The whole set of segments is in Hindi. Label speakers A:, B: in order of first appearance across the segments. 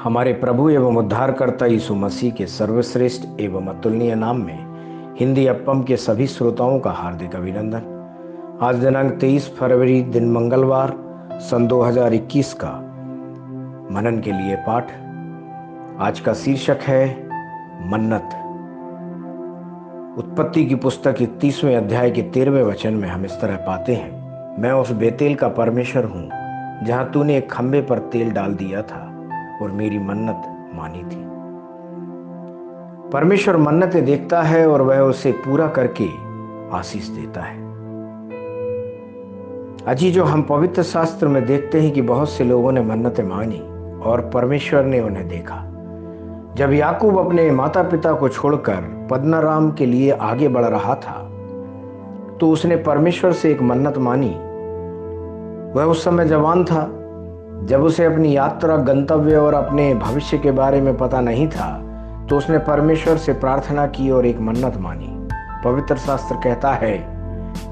A: हमारे प्रभु एवं उद्धारकर्ता यीशु मसीह के सर्वश्रेष्ठ एवं अतुलनीय नाम में हिंदी अप्पम के सभी श्रोताओं का हार्दिक अभिनंदन। आज दिनांक 23 फरवरी दिन मंगलवार सन 2021 का मनन के लिए पाठ। आज का शीर्षक है मन्नत। उत्पत्ति की पुस्तक 31वें अध्याय के 13वें वचन में हम इस तरह पाते हैं, मैं उस बेतेल का परमेश्वर हूं जहां तूने एक खंबे पर तेल डाल दिया था और मेरी मन्नत मानी थी। परमेश्वर मन्नतें देखता है और वह उसे पूरा करके आशीष देता है। अजी जो हम पवित्र शास्त्र में देखते हैं कि बहुत से लोगों ने मन्नतें मानी और परमेश्वर ने उन्हें देखा। जब याकूब अपने माता पिता को छोड़कर पद्दनराम के लिए आगे बढ़ रहा था तो उसने परमेश्वर से एक मन्नत मानी। वह उस समय जवान था। जब उसे अपनी यात्रा, गंतव्य और अपने भविष्य के बारे में पता नहीं था तो उसने परमेश्वर से प्रार्थना की और एक मन्नत मानी। पवित्र शास्त्र कहता है,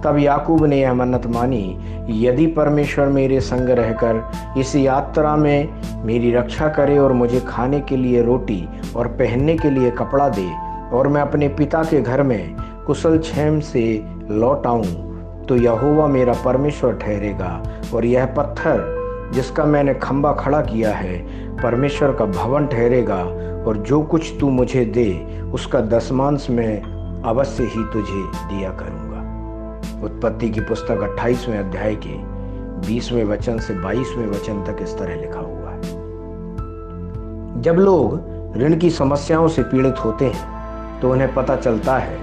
A: तब याकूब ने यह मन्नत मानी, यदि परमेश्वर मेरे संग रहकर इस यात्रा में मेरी रक्षा करे और मुझे खाने के लिए रोटी और पहनने के लिए कपड़ा दे और मैं अपने पिता के घर में कुशल क्षेम से लौट आऊं, तो यहोवा मेरा परमेश्वर ठहरेगा और यह पत्थर जिसका मैंने खंबा खड़ा किया है परमेश्वर का भवन ठहरेगा, और जो कुछ तू मुझे दे उसका दशमांश मैं अवश्य ही तुझे दिया करूंगा। उत्पत्ति की पुस्तक 28वें अध्याय के 20वें वचन से 22वें वचन तक इस तरह लिखा हुआ है। जब लोग ऋण की समस्याओं से पीड़ित होते हैं तो उन्हें पता चलता है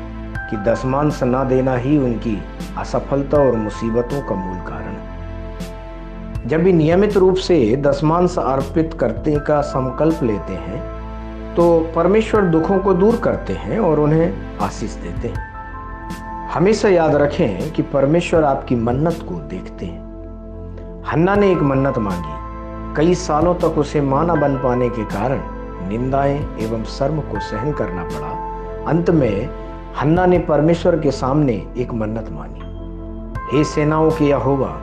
A: कि दशमांश न देना ही उनकी असफलता और मुसीबतों का मूल कारण है। जब भी नियमित रूप से दशमांश अर्पित करने का संकल्प लेते हैं तो परमेश्वर दुखों को दूर करते हैं और उन्हें आशीष देते हैं। हमेशा याद रखें कि परमेश्वर आपकी मन्नत को देखते हैं। हन्ना ने एक मन्नत मांगी। कई सालों तक उसे मां न बन पाने के कारण निंदाएं एवं शर्म को सहन करना पड़ा। अंत में हन्ना ने परमेश्वर के सामने एक मन्नत मानी, हे सेनाओं के यहोवा,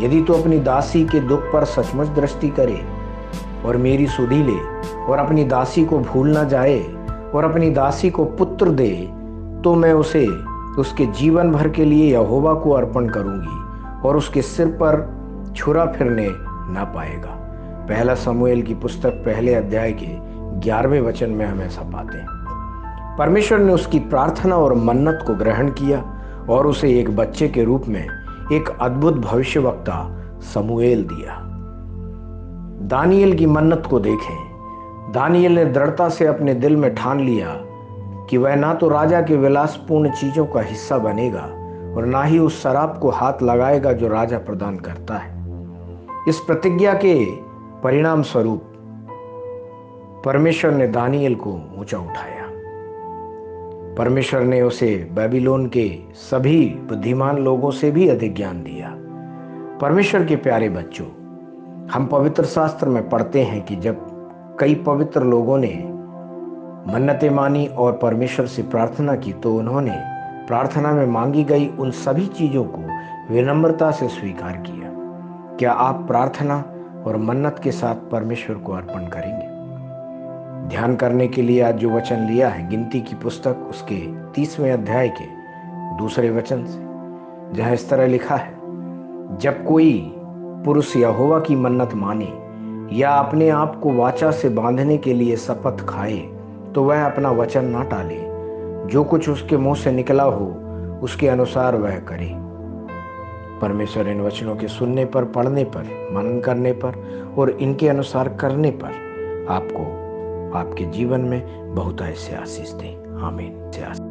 A: यदि तू अपनी दासी के दुख पर सचमुच दृष्टि करे और मेरी सुधि ले और अपनी दासी को भूल न जाए और अपनी दासी को पुत्र दे, तो मैं उसे उसके जीवन भर के लिए यहोवा को अर्पण करूंगी और उसके सिर पर छुरा फिरने न पाएगा। पहला शमूएल की पुस्तक 1 अध्याय के 11वें वचन में हम ऐसा पाते हैं। परमेश्वर ने उसकी प्रार्थना और मन्नत को ग्रहण किया और उसे एक बच्चे के रूप में एक अद्भुत भविष्यवक्ता शमूएल दिया। दानियेल की मन्नत को देखें। दानियेल ने दृढ़ता से अपने दिल में ठान लिया कि वह ना तो राजा के विलासपूर्ण चीजों का हिस्सा बनेगा और ना ही उस शराब को हाथ लगाएगा जो राजा प्रदान करता है। इस प्रतिज्ञा के परिणाम स्वरूप परमेश्वर ने दानियेल को ऊंचा उठाया। परमेश्वर ने उसे बेबीलोन के सभी बुद्धिमान लोगों से भी अधिक ज्ञान दिया। परमेश्वर के प्यारे बच्चों, हम पवित्र शास्त्र में पढ़ते हैं कि जब कई पवित्र लोगों ने मन्नतें मानी और परमेश्वर से प्रार्थना की तो उन्होंने प्रार्थना में मांगी गई उन सभी चीजों को विनम्रता से स्वीकार किया। क्या आप प्रार्थना और मन्नत के साथ परमेश्वर को अर्पण करेंगे? ध्यान करने के लिए आज जो वचन लिया है गिनती की पुस्तक उसके 30वें अध्याय के 2 वचन से, जहां इस तरह लिखा है, जब कोई पुरुष यहोवा की मन्नत माने या अपने आप को वाचा से बांधने के लिए शपथ खाए तो वह अपना वचन ना टाले। जो कुछ उसके मुंह से निकला हो उसके अनुसार वह करे। परमेश्वर इन वचनों के सुनने पर, पढ़ने पर, मनन करने पर और इनके अनुसार करने पर आपको आपके जीवन में बहुत ऐसे आशीष दे। आमीन।